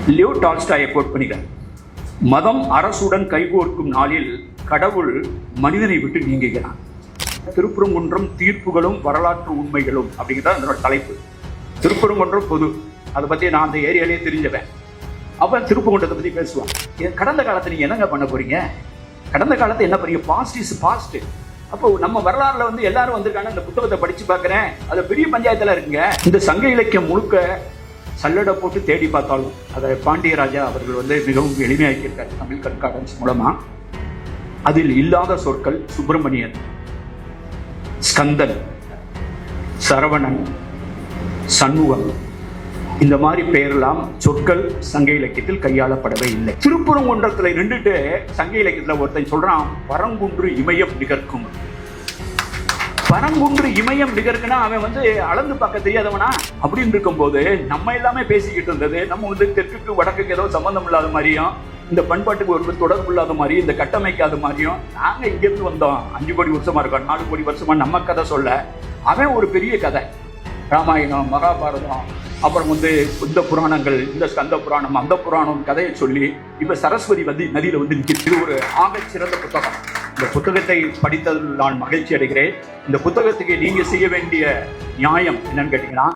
Leo டால்ஸ்டாயை code பண்ணிக்கிறேன். மதம் அரசுடன் கைகோர்க்கும் நாளில் கடவுள் மனிதனை விட்டு நீங்குகிறான். திருப்பரங்குன்றம் தீர்ப்புகளும் வரலாற்று உண்மைகளும் அப்படிங்கிறத அதனோட தலைப்பு. திருப்பரங்குன்றம் பொது, அதை பற்றி நான் அந்த ஏரியாலேயே தெரிஞ்சவன். அவன் திருப்பரங்குன்றத்தை பற்றி பேசுவான். கடந்த காலத்தை நீங்கள் என்னங்க பண்ண போறீங்க? கடந்த காலத்தை என்ன பண்ணீங்க? Past is past. அப்போ நம்ம வரலாறுல எல்லாரும் வந்திருக்காங்க. இந்த புத்தகத்தை படிச்சு பார்க்குறேன், அது பெரிய பஞ்சாயத்தில் இருக்குங்க. இந்த சங்க இலக்கியம் முழுக்க சல்லடை போட்டு தேடி பார்த்தாலும் அதை பாண்டியராஜா அவர்கள் மிகவும் எளிமையாக்கியிருக்காரு தமிழ் கண்காடன்ஸ் மூலமா. அதில் இல்லாத சொற்கள் சுப்பிரமணியன், ஸ்கந்தன், சரவணன், சண்முகம், இந்த மாதிரி பெயரெல்லாம் சொற்கள் சங்க இலக்கியத்தில் கையாளப்படவே இல்லை. திருப்பரங்குன்றத்தில் நின்றுட்டு சங்க இலக்கியத்தில் ஒருத்தன் சொல்றான், பரங்குன்று இமயம் நிகர்க்கும். பரங்குன்று இமயம் நிகர்க்குன்னா அவன் அளந்து பார்க்க தெரியாதவனா அப்படின்னு இருக்கும்போது நம்ம எல்லாமே பேசிக்கிட்டு இருந்தது. நம்ம தெற்குக்கு வடக்குக்கு ஏதோ சம்பந்தம் இல்லாத மாதிரியும், இந்த பண்பாட்டுக்கு ஒரு தொடர்பு இல்லாத மாதிரியும், இந்த கட்டமைக்காத மாதிரியும் நாங்க இங்கிருந்து வந்தோம். 5 கோடி வருஷமா இருக்கோம், 4 கோடி வருஷமா நம்ம கதை சொல்ல அவன் ஒரு பெரிய கதை. ராமாயணம், மகாபாரதம், அப்புறம் இந்த புராணங்கள், இந்த ஸ்கந்த புராணம், அந்த புராணம் கதையை சொல்லி இப்ப சரஸ்வதி நதியில நிற்கிறது. ஒரு ஆகச்சிறந்த புத்தகம். இந்த புத்தகத்தை படித்ததில் நான் மகிழ்ச்சி அடைகிறேன். இந்த புத்தகத்துக்கு நீங்க செய்ய வேண்டிய நியாயம் என்னன்னு கேட்டீங்கன்னா,